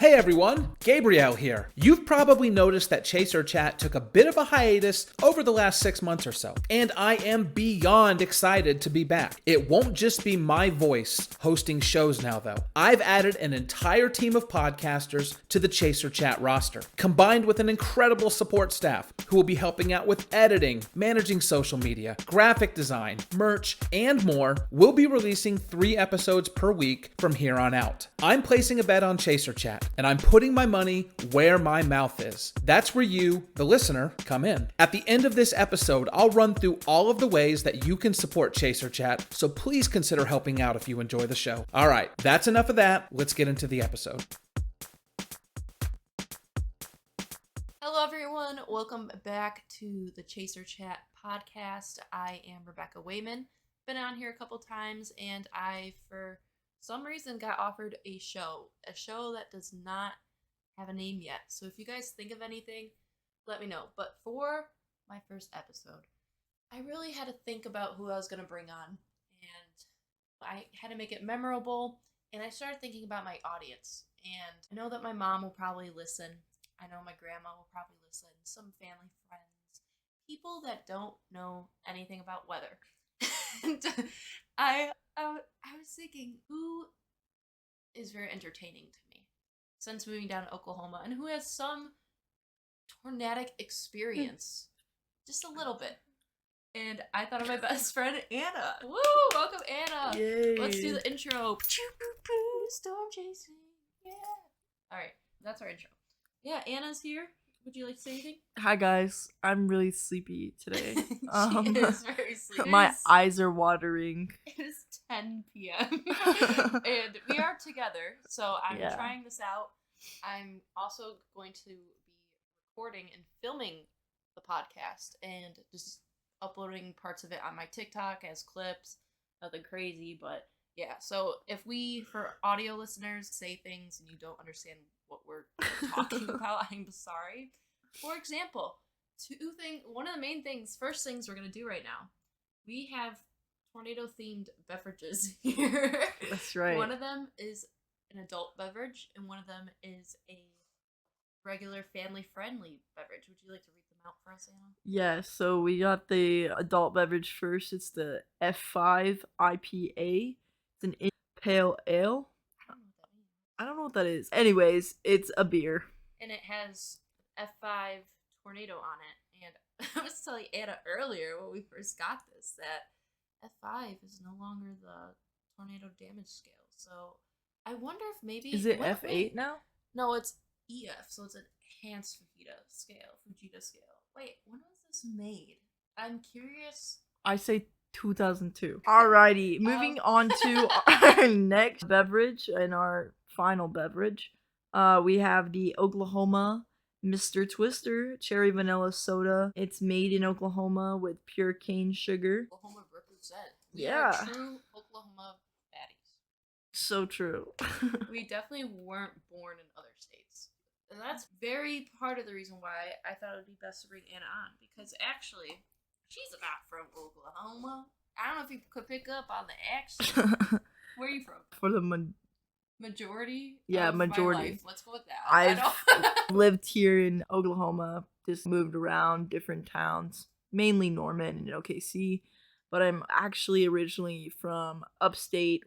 Hey everyone, Gabriel here. You've probably noticed that Chaser Chat took a bit of a hiatus over the last 6 months or so, and I am beyond excited to be back. It won't just be my voice hosting shows now though. I've added an entire team of podcasters to the Chaser Chat roster, combined with an incredible support staff who will be helping out with editing, managing social media, graphic design, merch, and more. We'll be releasing 3 episodes per week from here on out. I'm placing a bet on Chaser Chat, and I'm putting my money where my mouth is. That's where you, the listener, come in. At the end of this episode, I'll run through all of the ways that you can support Chaser Chat, so please consider helping out if you enjoy the show. All right, that's enough of that. Let's get into the episode. Hello everyone, welcome back to the Chaser Chat podcast. I am Rebecca Wejman. Been on here a couple times, and I, for some reason, got offered a show that does not have a name yet. So if you guys think of anything, let me know. But for my first episode, I really had to think about who I was going to bring on, and I had to make it memorable, and I started thinking about my audience. And I know that my mom will probably listen. I know my grandma will probably listen, some family friends, people that don't know anything about weather. And I was thinking, who is very entertaining to me since moving down to Oklahoma, and who has some tornadic experience, just a little bit. And I thought of my best friend, Anna. Woo! Welcome, Anna. Yay. Let's do the intro. Storm chasing. Yeah. All right, that's our intro. Yeah, Anna's here. Would you like to say anything? Hi guys, I'm really sleepy today. She is very sleepy. My eyes are watering. It is 10 p.m. and we are together, so I'm trying this out. I'm also going to be recording and filming the podcast and just uploading parts of it on my TikTok as clips. Nothing crazy, but yeah. So if we, for audio listeners, say things and you don't understand what we're talking about, I'm sorry. For example, one of the main things, first things we're going to do right now, we have tornado-themed beverages here. That's right. One of them is an adult beverage, and one of them is a regular family-friendly beverage. Would you like to read them out for us, Anna? Yeah, so we got the adult beverage first. It's the F5 IPA. It's an pale ale. I don't know what that is. Anyways, it's a beer. And it has F5 tornado on it. And I was telling Anna earlier when we first got this that F5 is no longer the tornado damage scale. So I wonder if maybe... Is it F8 now? No, it's EF. So it's an enhanced Fujita scale. Wait, when was this made? I'm curious. I say 2002. Alrighty, moving on to our next beverage and our final beverage. We have the Oklahoma Mr. Twister Cherry Vanilla Soda. It's made in Oklahoma with pure cane sugar. Oklahoma represent. We are true Oklahoma baddies. So true. We definitely weren't born in other states. And that's very part of the reason why I thought it would be best to bring Anna on. Because actually, she's not from Oklahoma. I don't know if you could pick up on the accent. Where are you from? For the majority? Majority. My life. Let's go with that. I've lived here in Oklahoma, just moved around different towns, mainly Norman and OKC, but I'm actually originally from upstate,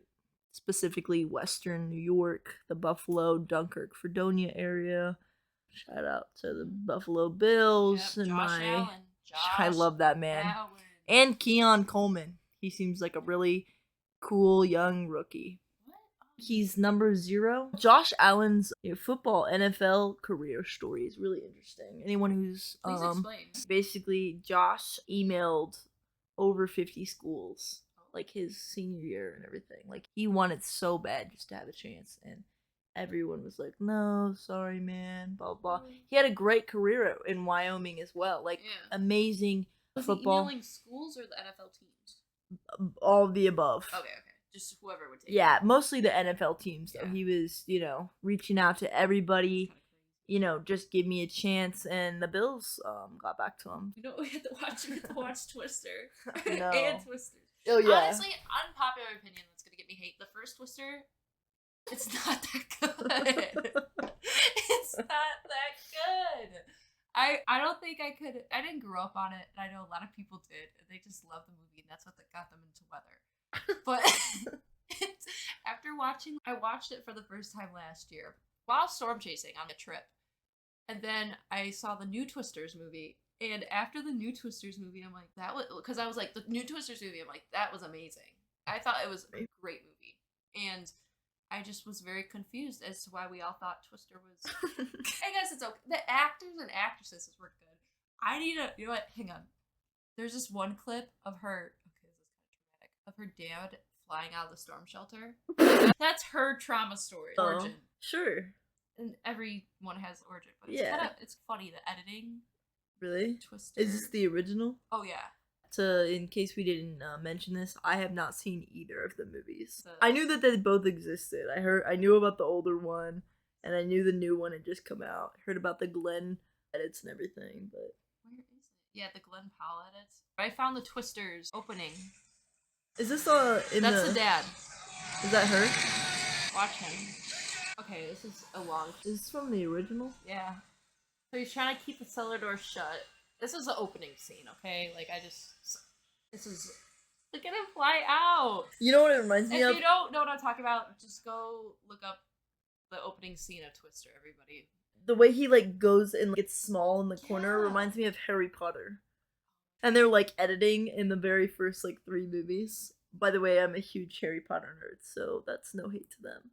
specifically Western New York, the Buffalo, Dunkirk, Fredonia area. Shout out to the Buffalo Bills and Josh Allen. I love that man. And Keon Coleman. He seems like a really cool young rookie. He's number 0. Josh Allen's football NFL career story is really interesting. Anyone who's Please explain. Basically Josh emailed over 50 schools like his senior year and everything. Like he wanted so bad just to have a chance, and everyone was like, "No, sorry, man." Blah blah. He had a great career in Wyoming as well. Like amazing football. Was he emailing schools or the NFL teams? All of the above. Okay. Just whoever would take it. Yeah, mostly the NFL teams, though. Yeah. He was, reaching out to everybody, just give me a chance, and the Bills got back to him. You know what we had to watch? We had to watch Twister. No. And Twister. Oh, yeah. Honestly, unpopular opinion that's going to get me hate. The first Twister, it's not that good. I don't think I could. I didn't grow up on it, and I know a lot of people did, and they just love the movie, and that's what got them into weather. But after watching, I watched it for the first time last year while storm chasing on a trip, and then I saw the new Twisters movie. And after the new Twisters movie, I'm like, that was because I was like, the new Twisters movie. I'm like, that was amazing. I thought it was a great movie, and I just was very confused as to why we all thought Twister was. I guess it's okay. The actors and actresses were good. I need to. You know what? Hang on. There's this one clip of her. Okay, this is kind of dramatic. Of her dad flying out of the storm shelter. That's her trauma story. Origin. Sure. And everyone has origin, but it's funny the editing. Really? Twister. Is this the original? Oh yeah. So, in case we didn't mention this, I have not seen either of the movies. I knew that they both existed. I knew about the older one, and I knew the new one had just come out. I heard about the Glenn edits and everything, but where is it? Yeah, the Glenn Powell edits. I found the Twisters opening. Is this That's the dad. Is that her? Watch him. Okay, this is a long. Is this from the original? Yeah. So he's trying to keep the cellar door shut. This is the opening scene, okay? Like, this is... Look at him fly out! You know what it reminds me of? If you don't know what I'm talking about, just go look up the opening scene of Twister, everybody. The way he, like, goes and gets small in the corner reminds me of Harry Potter. And they're, like, editing in the very first, like, 3 movies. By the way, I'm a huge Harry Potter nerd, so that's no hate to them.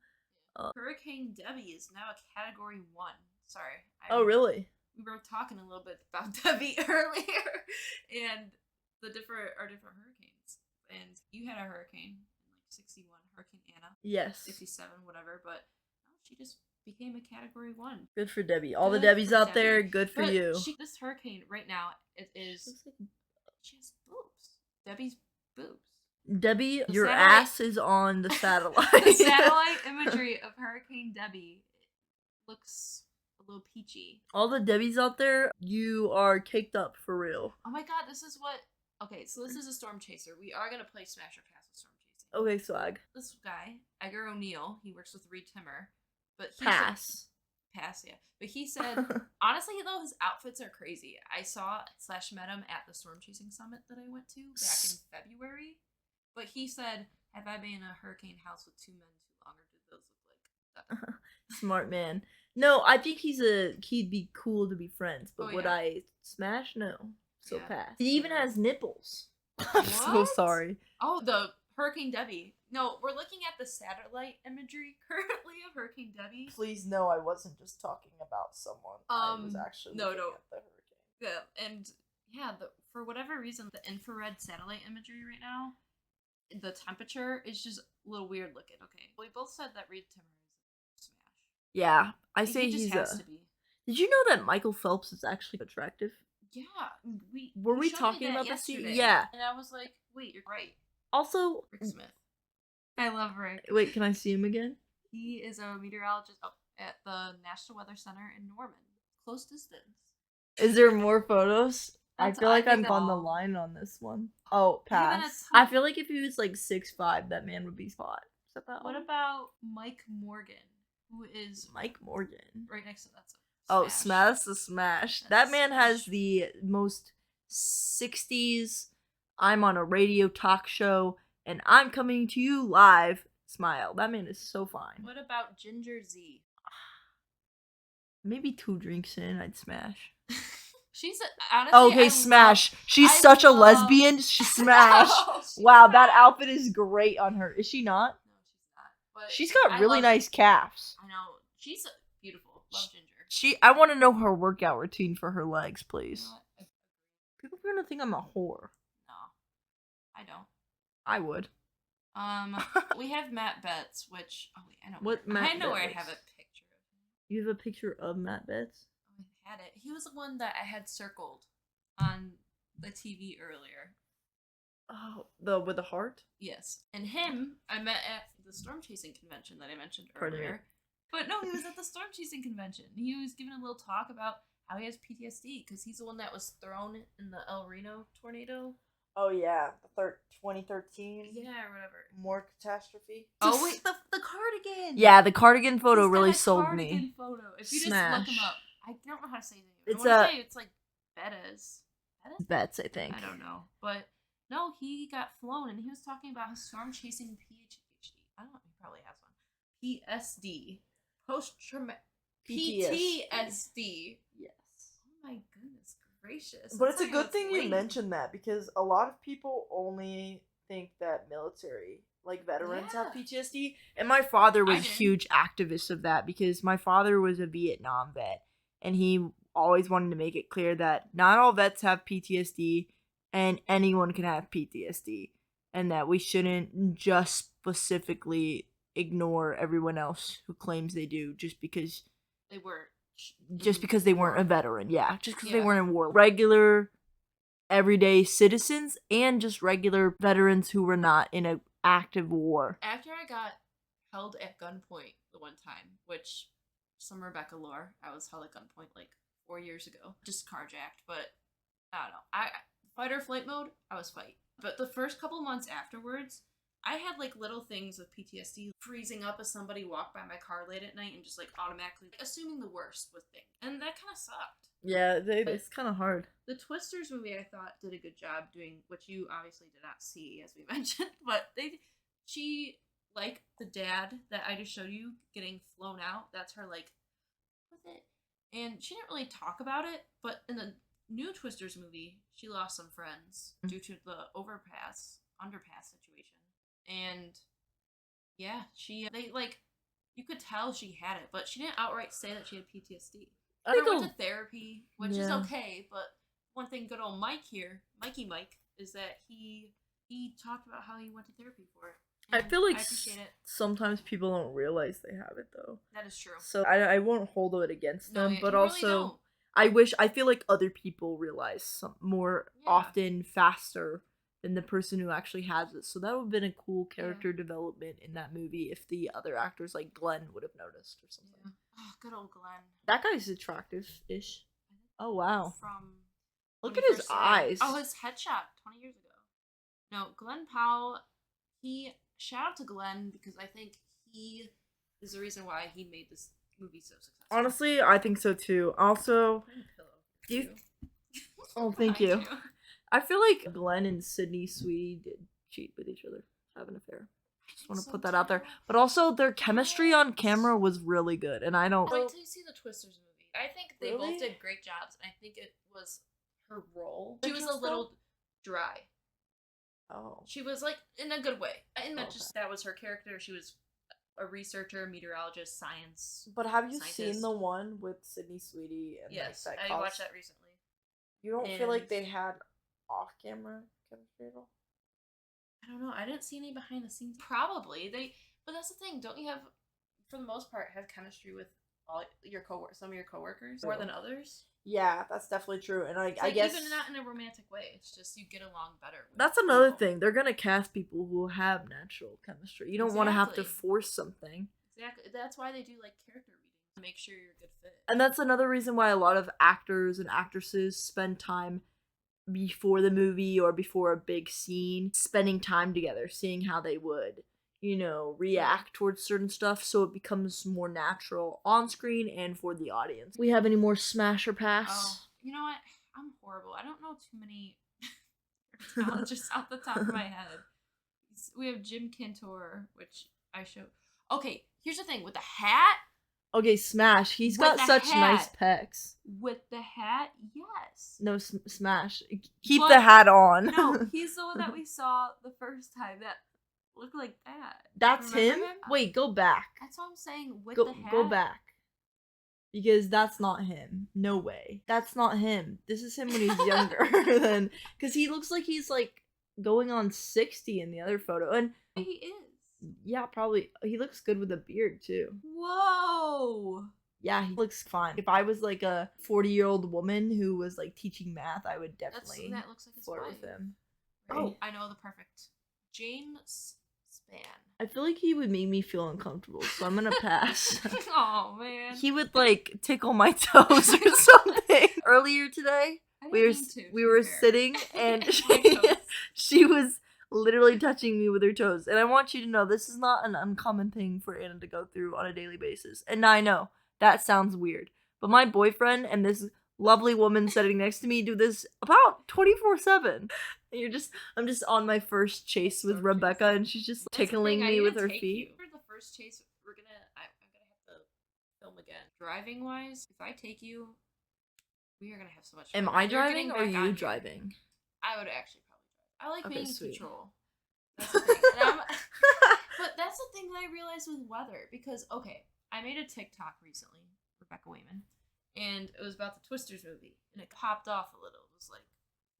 Hurricane Debbie is now a Category 1. Sorry. Oh, really? We were talking a little bit about Debbie earlier, and our different hurricanes. And you had a hurricane in like 61, Hurricane Anna. Yes. 67, whatever. But no, she just became a Category 1. Good for Debbie. All the Debbies out there, good for you. This hurricane right now, she has boobs. Debbie's boobs. Debbie, your ass is on the satellite. The satellite imagery of Hurricane Debbie looks a little peachy. All the Debbies out there, you are caked up for real. Oh my god, this is what... Okay, so this is a storm chaser. We are going to play Smash or Pass with storm chasing. Okay, swag. This guy, Edgar O'Neill, he works with Reed Timmer. But he Pass, yeah. But he said, honestly though, his outfits are crazy. I met him at the storm chasing summit that I went to back in February. But he said, have I been in a hurricane house with 2 men too long, or did those look like... Smart man. No, I think he'd be cool to be friends, but would I smash? No. So pass. He even has nipples. I'm so sorry. Oh, the Hurricane Debbie. No, we're looking at the satellite imagery currently of Hurricane Debbie. Please no, I wasn't just talking about someone. I was actually looking at the hurricane. Yeah, and for whatever reason, the infrared satellite imagery right now, the temperature is just a little weird looking. Okay, we both said that Reed Timmer is a smash. Yeah, I say he just has to be. Did you know that Michael Phelps is actually attractive? Yeah, were we talking about this? Yeah, and I was like, wait, you're right. Also, Rick Smith. I love Rick. Wait, can I see him again? He is a meteorologist at the National Weather Center in Norman. Close distance. Is there more photos? I feel like I'm on the line on this one. Oh, pass. I feel like if he was like 6'5", that man would be spot. What about Mike Morgan? Who is Mike Morgan? Right next to that. Oh, that's the smash. That man has the most 60s, I'm on a radio talk show, and I'm coming to you live smile. That man is so fine. What about Ginger Z? Maybe 2 drinks in, I'd smash. She's honestly. Okay, smash. She's such a lesbian. She smash. Wow, that outfit is great on her. Is she not? No, she's not. But she's got really nice calves. I know. She's beautiful. Love Ginger. I want to know her workout routine for her legs, please. You know, people are gonna think I'm a whore. No, I don't. I would. We have Matt Betts, which I know. I know where I have a picture of him. You have a picture of Matt Betts? I had it. He was the one that I had circled on the TV earlier. Oh, with the heart? Yes. And him, I met at the storm chasing convention that I mentioned earlier. But no, he was at the storm chasing convention. He was giving a little talk about how he has PTSD because he's the one that was thrown in the El Reno tornado. Oh yeah, 2013. Yeah, or whatever. More catastrophe. Oh wait, the cardigan. Yeah, the cardigan photo really sold cardigan me. Photo. If you just look him up, I don't know how to say it. It's it's like Bets, I think. I don't know. But no, he got flown and he was talking about his storm chasing PhD. I don't know, he probably has one. PSD. Post-traumatic PTSD. Yes. Oh my goodness gracious. But it's a good thing you mentioned that, because a lot of people only think that military, like veterans, have PTSD. And my father was a huge activist of that, because my father was a Vietnam vet, and he always wanted to make it clear that not all vets have PTSD, and anyone can have PTSD, and that we shouldn't just specifically ignore everyone else who claims they do just because they were they weren't a veteran. Yeah, just because they weren't in war. Regular, everyday citizens and just regular veterans who were not in an active war. After I got held at gunpoint the one time, which some Rebecca lore, I was held at gunpoint like 4 years ago, just carjacked, but I don't know. I fight or flight mode, I was fight. But the first couple months afterwards, I had like little things with PTSD, freezing up as somebody walked by my car late at night and just like automatically assuming the worst with things. And that kind of sucked. Yeah, it's kind of hard. The Twisters movie, I thought, did a good job doing, which you obviously did not see, as we mentioned, but she, like the dad that I just showed you getting flown out, that's her like, with it. And she didn't really talk about it, but in the new Twisters movie, she lost some friends due to the underpass situation. And yeah, you could tell she had it, but she didn't outright say that she had PTSD. I went to therapy, which is okay, but one thing good old Mike here, Mikey Mike, is that he talked about how he went to therapy for it. I feel like I appreciate it. Sometimes people don't realize they have it, though. That is true. So I won't hold it against them, but also really I feel like other people realize more often, faster than the person who actually has it. So that would have been a cool character development in that movie if the other actors like Glenn would have noticed or something. Yeah. Oh, good old Glenn. That guy's attractive-ish. Oh, wow. Look at his eyes. Oh, his headshot 20 years ago. No, Glenn Powell, shout out to Glenn, because I think he is the reason why he made this movie so successful. Honestly, I think so too. Also, thank you. I feel like Glenn and Sydney Sweeney did cheat with each other, have an affair. Just want to put that out there. But also, their chemistry on camera was really good, and I don't. Wait till you see the Twisters movie. I think they both did great jobs, and I think it was her role. She was a little dry. Oh. She was like in a good way. And that was her character. She was a researcher, meteorologist, science. But have you seen the one with Sydney Sweeney? And yes, I watched that recently. You don't feel like they had off-camera chemistry at all? I don't know. I didn't see any behind the scenes. Probably but that's the thing. Don't you have, for the most part, have chemistry with all your some of your coworkers more than others? Yeah, that's definitely true. And I guess even not in a romantic way. It's just you get along better. That's another thing. They're gonna cast people who have natural chemistry. You don't want to have to force something. Exactly. That's why they do like character readings to make sure you're a good fit. And that's another reason why a lot of actors and actresses spend time before the movie or before a big scene, spending time together, seeing how they would, react towards certain stuff, so it becomes more natural on screen and for the audience. We have any more smash or pass? Oh, you know what? I'm horrible. I don't know too many talent just off the top of my head. We have Jim Cantor, which I showed. Okay, here's the thing with the hat. Okay, smash. He's got such nice pecs. With the hat, yes. No, smash. Keep the hat on. No, he's the one that we saw the first time that looked like that. That's him? Wait, go back. That's what I'm saying, with the hat. Go back. Because that's not him. No way. That's not him. This is him when he's younger. Because he looks like he's like going on 60 in the other photo. And he is. Yeah, probably. He looks good with a beard, too. Whoa! Yeah, he looks fine. If I was, like, a 40-year-old woman who was, like, teaching math, I would definitely that looks like flirt with him. Right? Oh, I know the perfect. James Spann. I feel like he would make me feel uncomfortable, so I'm gonna pass. Oh, man. He would, like, tickle my toes or something. Earlier today, we were sitting, and she was literally touching me with her toes. And I want you to know this is not an uncommon thing for Anna to go through on a daily basis. And I know that sounds weird, but my boyfriend and this lovely woman sitting next to me do this about 24/7. And I'm just on my first chase with Rebecca, and she's just tickling me with her feet. For the first chase, I'm gonna have to film again. Driving wise, if I take you, we are gonna have so much fun. Am I driving or you driving? I would actually probably drive. I like being in control. That's the thing. But that's the thing that I realized with weather, because okay, I made a TikTok recently, Rebecca Wejman, and it was about the Twisters movie, and it popped off a little. It was like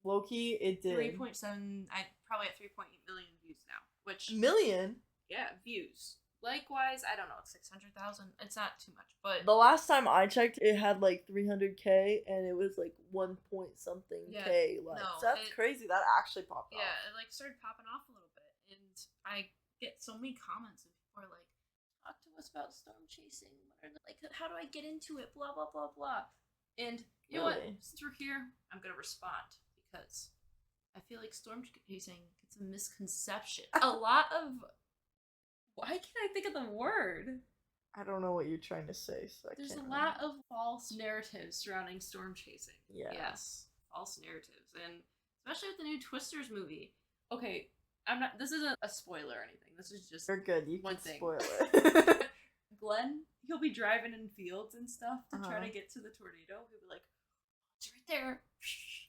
low-key, it did 3.7. I probably at 3.8 million views now, which million. Yeah, views. Likewise, I don't know, 600,000. It's not too much, but the last time I checked, it had like 300K, and it was like 1 point something K. Like, no, so that's crazy. That actually popped off. Yeah, it like started popping off a little bit, and I get so many comments, and people are like, "Talk to us about storm chasing. Like, how do I get into it? Blah blah blah blah." And you know what? Since we're here, I'm gonna respond because I feel like storm chasing it's a misconception. A lot of why can't I think of the word? I don't know what you're trying to say. So there's a lot of false narratives surrounding storm chasing. Yeah. Yes, false narratives, and especially with the new Twisters movie. Okay, I'm not. This isn't a spoiler or anything. This is just you're good. You one can thing. Spoil it. Glenn, he'll be driving in fields and stuff to try to get to the tornado. He'll be like, "It's right there.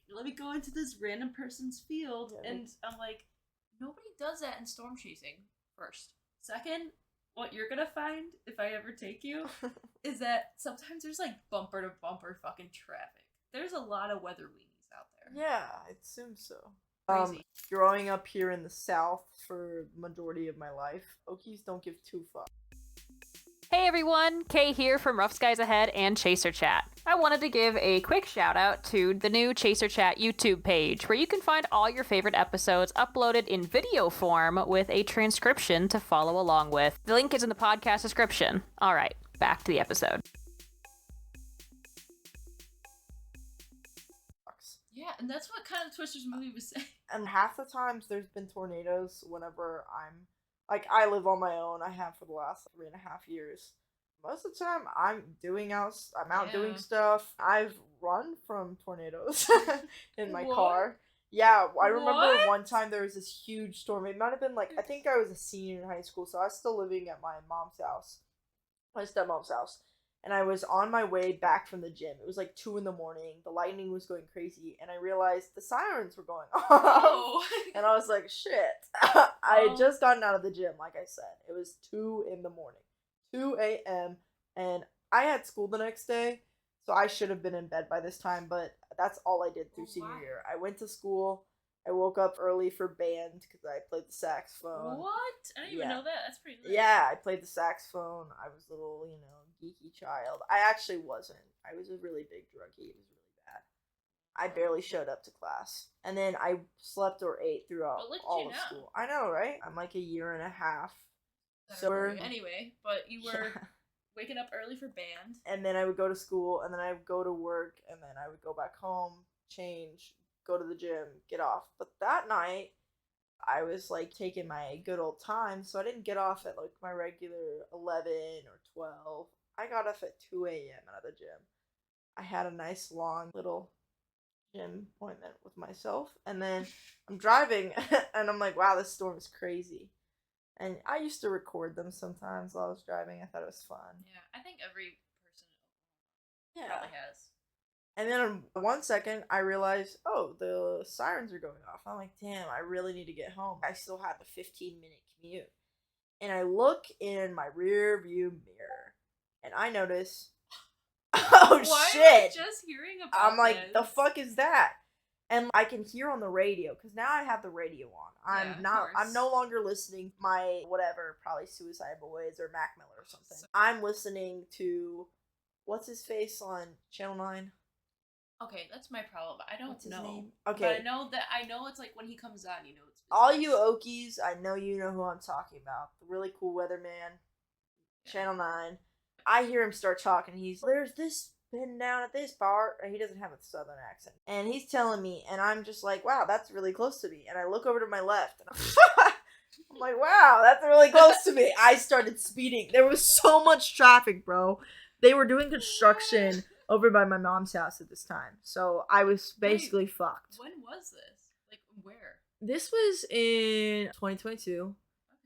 Let me go into this random person's field," and I'm like, nobody does that in storm chasing. First. Second, what you're gonna find, if I ever take you, is that sometimes there's like bumper to bumper fucking traffic. There's a lot of weather weenies out there. Yeah, I assume so. Crazy. Growing up here in the South for the majority of my life, Okies don't give two fucks. Hey everyone, Kay here from Rough Skies Ahead and Chaser Chat. I wanted to give a quick shout out to the new Chaser Chat YouTube page, where you can find all your favorite episodes uploaded in video form with a transcription to follow along with. The link is in the podcast description. All right, back to the episode. Yeah, and that's what kind of Twisters movie was saying. And half the times there's been tornadoes whenever I live on my own. I have for the last 3.5 years. Most of the time, I'm out doing stuff. I've run from tornadoes in my car. Yeah, I remember one time there was this huge storm. It might have been I think I was a senior in high school, so I was still living at my stepmom's house. And I was on my way back from the gym. It was 2 a.m. The lightning was going crazy, and I realized the sirens were going off. Oh. And I was like, shit. I had just gotten out of the gym, like I said. It was 2 a.m. 2 a.m. And I had school the next day, so I should have been in bed by this time, but that's all I did through senior year. I went to school. I woke up early for band because I played the saxophone. What? I didn't even know that. That's pretty lit. Yeah, I played the saxophone. I was a little, geeky child. I actually wasn't. I was a really big druggie. It was really bad. I barely showed up to class. And then I slept or ate throughout all of school. I know, right? I'm a year and a half. Anyway, but you were waking up early for band. And then I would go to school, and then I would go to work, and then I would go back home, change, go to the gym, get off. But that night, I was taking my good old time, so I didn't get off at my regular 11 or 12. I got off at 2 a.m. out of the gym. I had a nice long little gym appointment with myself, and then I'm driving, and I'm like, wow, this storm is crazy. And I used to record them sometimes while I was driving. I thought it was fun. Yeah, I think every person probably has. And then in 1 second, I realized, oh, the sirens are going off. I'm like, damn, I really need to get home. I still have a 15-minute commute. And I look in my rear view mirror, and I notice, oh, why shit. Am I just hearing about I'm like, this? the fuck is that? And I can hear on the radio, because now I have the radio on. I'm no longer listening to my whatever, probably Suicide Boys or Mac Miller or something. I'm listening to, what's his face on Channel 9? Okay, that's my problem. I don't know. His name? Okay. But I know it's when he comes on, it's business. All you Okies, I know you know who I'm talking about. The really cool weatherman. Yeah. Channel 9. I hear him start talking. There's this been down at this part. He doesn't have a southern accent. And he's telling me, and I'm just like, wow, that's really close to me. And I look over to my left, and I'm like, wow, that's really close to me. I started speeding. There was so much traffic, bro. They were doing construction over by my mom's house at this time. So I was basically fucked. When was this? Like, where? This was in 2022.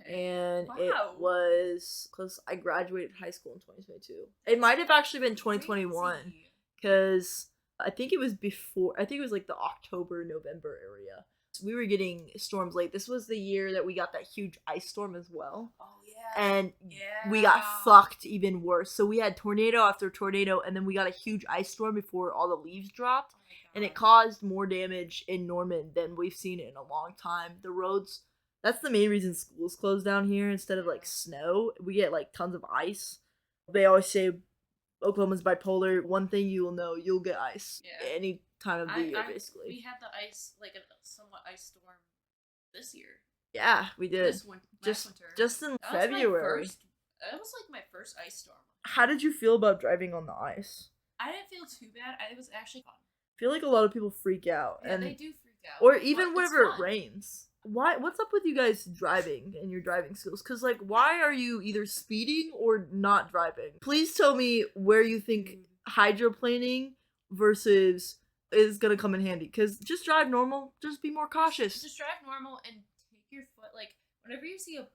Okay. And Wow. it was because I graduated high school in 2022. It might have actually been 2021 Crazy. because I think it was before. I think it was like the October, November area. So we were getting storms late. This was the year that we got that huge ice storm as well. Oh yeah. And Yeah. we got fucked even worse. So we had tornado after tornado, and then we got a huge ice storm before all the leaves dropped. Oh my And it God. caused more damage in Norman than we've seen it in a long time. The roads, that's the main reason schools close down here instead of like snow. We get like tons of ice. They always say Oklahoma's bipolar. One thing you will know, you'll get ice Yeah. any time of the year, basically. We had the ice, like a somewhat ice storm this year. Yeah, we did. Last winter. Just in That was February. That was like my first ice storm. How did you feel about driving on the ice? I didn't feel too bad. It was actually fun. I feel like a lot of people freak out. Yeah, and they do freak out. Or even but it's whenever it fun. rains. What's up with you guys driving and your driving skills? Because, like, why are you either speeding or not driving? Please tell me where you think hydroplaning versus is gonna come in handy. Because just drive normal. Just be more cautious. Just drive normal and take your foot. Like, whenever you see a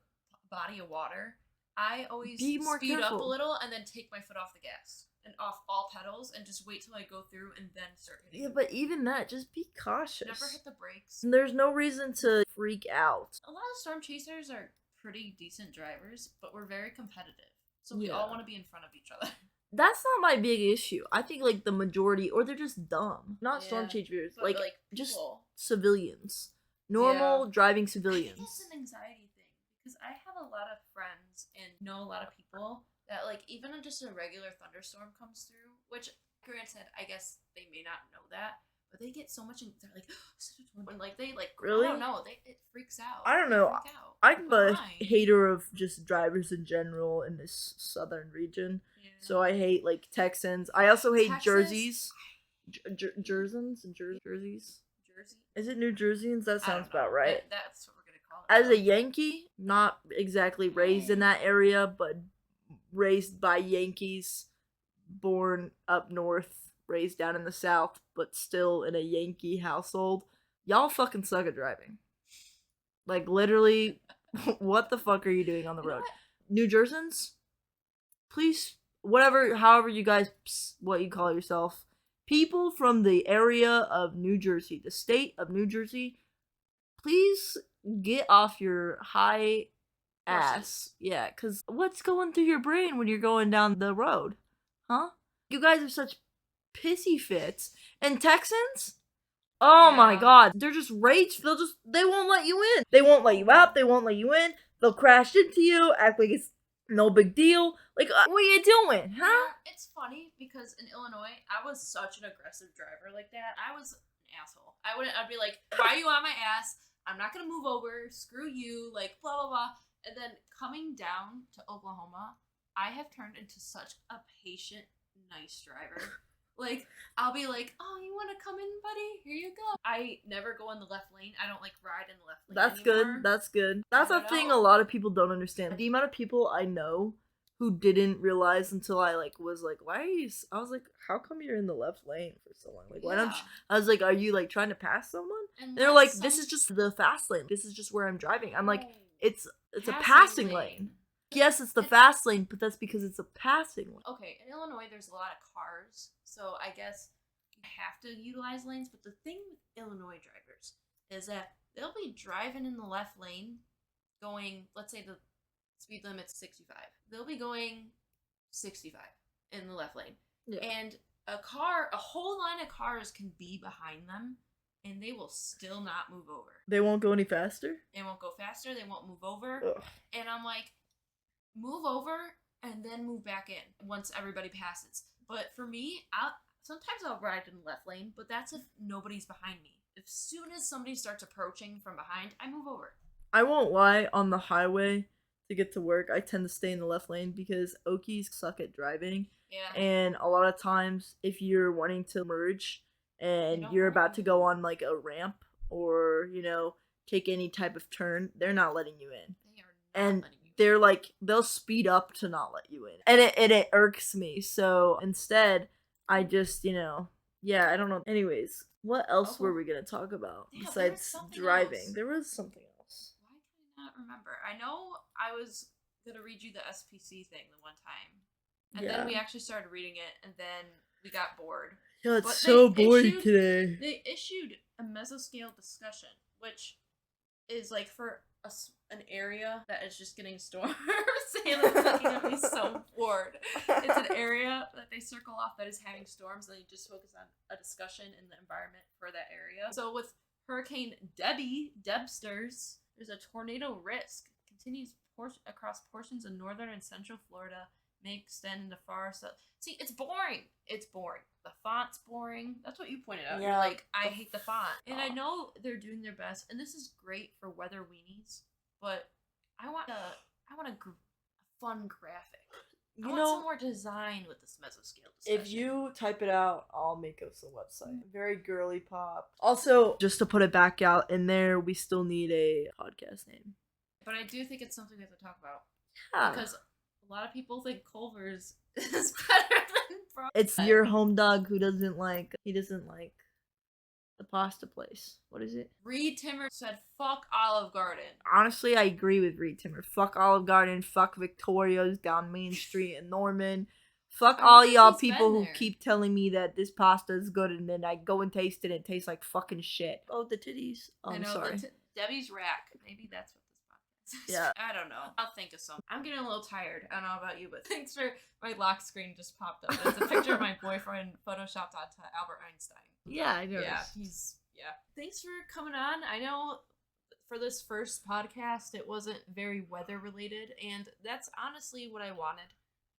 body of water, I always Be more speed up a careful. little and then take my foot off the gas and off all pedals and just wait till I go through and then start hitting. Yeah, but even that, just be cautious. Never hit the brakes. There's no reason to freak out. A lot of storm chasers are pretty decent drivers, but we're very competitive. So we Yeah. all want to be in front of each other. That's not my big issue. I think, like, the majority, or they're just dumb. Not storm Yeah. chasers, But, like just people. civilians. Normal driving I think civilians. it's an anxiety thing because I have a lot of friends and know a lot of people that, like, even just a regular thunderstorm comes through, which, granted, I guess they may not know that, but they get so much, they're like, and like they like, Really? I don't know, it freaks out. I don't They know. freak out. I'm a Why? hater of just drivers in general in this southern region. Yeah. So I hate, like, Texans. I also hate Texas? Jerseys. Jersons and Jerseys. Jersey. Is it New Jerseyans? That I sounds don't know. about right. That's what we're gonna call it. As a Yankee, not exactly raised in that area, but raised by Yankees, born up north, raised down in the south, but still in a Yankee household. Y'all fucking suck at driving. Like, literally, what the fuck are you doing on the You know road? what? New Jerseyans, please, whatever, however you guys, what you call yourself, people from the area of New Jersey, the state of New Jersey, please get off your high ass. Yeah, because what's going through your brain when you're going down the road? Huh? You guys are such pissy fits. And Texans? Oh my Yeah. god. They're just rage. They won't let you in. They won't let you out. They won't let you in. They'll crash into you, act like it's no big deal. Like, what are you doing? Huh? Yeah, it's funny because in Illinois, I was such an aggressive driver like that. I was an asshole. I'd be like, why are you on my ass? I'm not gonna move over. Screw you. Like, blah, blah, blah. And then coming down to Oklahoma, I have turned into such a patient, nice driver. Like, I'll be like, oh, you want to come in, buddy? Here you go. I never go in the left lane. I don't, like, ride in the left lane That's anymore. good. That's good. That's I a don't thing know. a lot of people don't understand. The amount of people I know who didn't realize until I, like, was like, why are you... I was like, how come you're in the left lane for so long? Like, why don't you... I was like, are you, like, trying to pass someone? And they're like, this is just the fast lane. This is just where I'm driving. I'm like, it's a passing lane. Yes, it's the fast lane, but that's because it's a passing lane. Okay, in Illinois, there's a lot of cars, so I guess you have to utilize lanes. But the thing with Illinois drivers is that they'll be driving in the left lane, going, let's say the speed limit's 65. They'll be going 65 in the left lane. Yeah. And a whole line of cars can be behind them, and they will still not move over. They won't go any faster? They won't go faster, they won't move over. Ugh. And I'm like, move over and then move back in once everybody passes. But for me, sometimes I'll ride in the left lane, but that's if nobody's behind me. As soon as somebody starts approaching from behind, I move over. I won't lie, on the highway to get to work, I tend to stay in the left lane because Okies suck at driving. Yeah. And a lot of times, if you're wanting to merge and you're about to go on, like, a ramp or, you know, take any type of turn, they're not letting you in. They are not And letting you. they're like, they'll speed up to not let you in. And it irks me. So instead, I just, yeah, I don't know. Anyways, what else Oh. were we gonna talk about Yeah, there was besides something driving? else. There was something else. Why can I not remember? I know I was gonna read you the SPC thing the one time, and then we actually started reading it, and then we got bored. Yeah, it's But so they boring issued- today. They issued a mesoscale discussion, which is like for an area that is just getting storms. Salem looking at me so bored. It's an area that they circle off that is having storms, and they just focus on a discussion in the environment for that area. So with Hurricane Debsters, there's a tornado risk. Continues across portions of northern and central Florida, may extend into far south. See, it's boring. It's boring. The font's boring. That's what you pointed out. Yeah, You're like, I hate the font. And I know they're doing their best, and this is great for weather weenies, but I want a fun graphic. I want some more design with this mesoscale discussion. If you type it out, I'll make us a website. Very girly pop. Also, just to put it back out in there, we still need a podcast name. But I do think it's something we have to talk about. Yeah. Because a lot of people think Culver's is better than Broad. It's your home dog who doesn't like the pasta place. What is it? Reed Timmer said, fuck Olive Garden. Honestly, I agree with Reed Timmer. Fuck Olive Garden. Fuck Victoria's down Main Street in Norman. Fuck I all wonder if y'all he's people been who there. keep telling me that this pasta is good and then I go and taste it and it tastes like fucking shit. Oh, the titties. Oh, I I'm know, sorry. Debbie's Rack. Maybe that's what this podcast is. Yeah. I don't know. I'll think of something. I'm getting a little tired. I don't know about you, but thanks for my lock screen just popped up. It's a picture of my boyfriend photoshopped onto Albert Einstein. Yeah, I know. Yeah. Thanks for coming on. I know for this first podcast, it wasn't very weather related, and that's honestly what I wanted.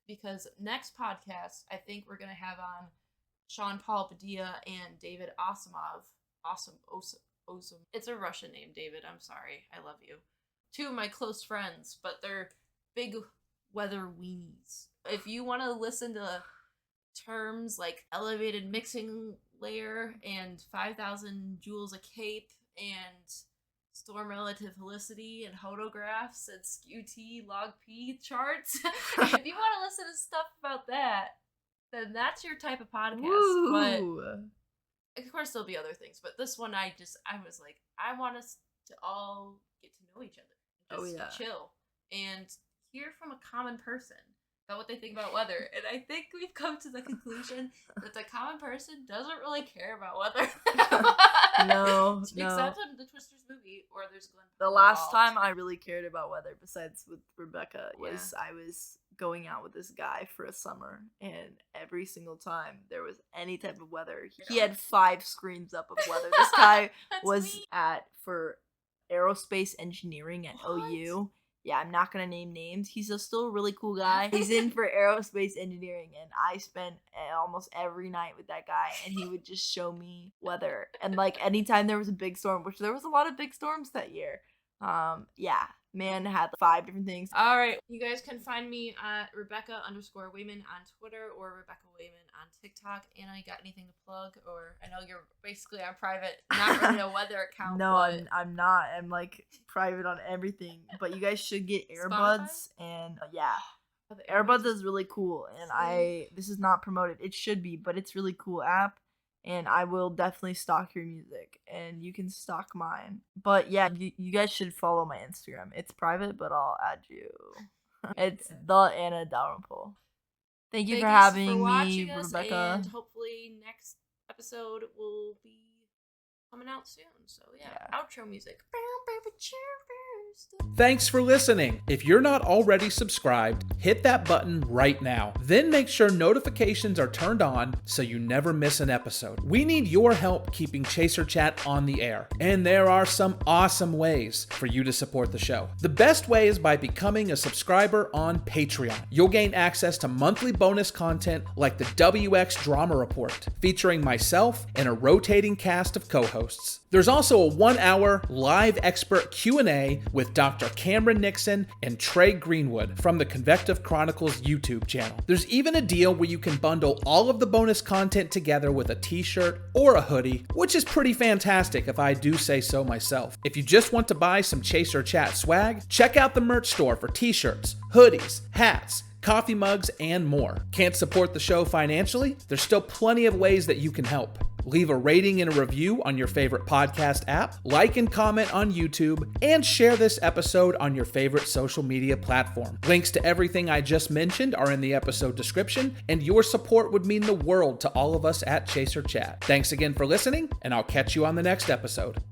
Because next podcast, I think we're gonna have on Sean Paul Padilla and David Asimov. Awesome. It's a Russian name, David. I'm sorry. I love you. Two of my close friends, but they're big weather weenies. If you want to listen to terms like elevated mixing layer and 5,000 joules a cape and storm relative helicity and hodographs and skew-T log P charts, if you want to listen to stuff about that, then that's your type of podcast. Woo. But of course there'll be other things, but this one I was like, I want us to all get to know each other, just chill and hear from a common person about what they think about weather. And I think we've come to the conclusion that the common person doesn't really care about weather. No. Except in the Twisters movie, or there's Glenn. The last time I really cared about weather, besides with Rebecca, was I was going out with this guy for a summer, and every single time there was any type of weather, he had 5 screens up of weather. This guy was for aerospace engineering at OU. Yeah, I'm not gonna name names. He's still a really cool guy. He's in for aerospace engineering, and I spent almost every night with that guy, and he would just show me weather. And like anytime there was a big storm, which there was a lot of big storms that year. Man had 5 different things. All right, you guys can find me at Rebecca_Wejman on Twitter or Rebecca Wejman on TikTok. Anna, you got anything to plug? Or I know you're basically on private, not really a weather account. No, but... I'm not. I'm like private on everything. But you guys should get earbuds, and the earbuds is really cool. And this is not promoted. It should be, but it's really cool app. And I will definitely stalk your music, and you can stalk mine. But yeah, you guys should follow my Instagram. It's private, but I'll add you. It's the Anna Dalrymple. Thank you for having me, Rebecca. And hopefully next episode will be coming out soon. So yeah. Outro music. Thanks for listening. If you're not already subscribed, hit that button right now. Then make sure notifications are turned on so you never miss an episode. We need your help keeping Chaser Chat on the air, and there are some awesome ways for you to support the show. The best way is by becoming a subscriber on Patreon. You'll gain access to monthly bonus content like the WX Drama Report, featuring myself and a rotating cast of co-hosts. There's also a 1-hour live expert Q&A with Dr. Cameron Nixon and Trey Greenwood from the Convective Chronicles YouTube channel. There's even a deal where you can bundle all of the bonus content together with a t-shirt or a hoodie, which is pretty fantastic if I do say so myself. If you just want to buy some Chaser Chat swag, check out the merch store for t-shirts, hoodies, hats, coffee mugs, and more. Can't support the show financially? There's still plenty of ways that you can help. Leave a rating and a review on your favorite podcast app, like and comment on YouTube, and share this episode on your favorite social media platform. Links to everything I just mentioned are in the episode description, and your support would mean the world to all of us at Chaser Chat. Thanks again for listening, and I'll catch you on the next episode.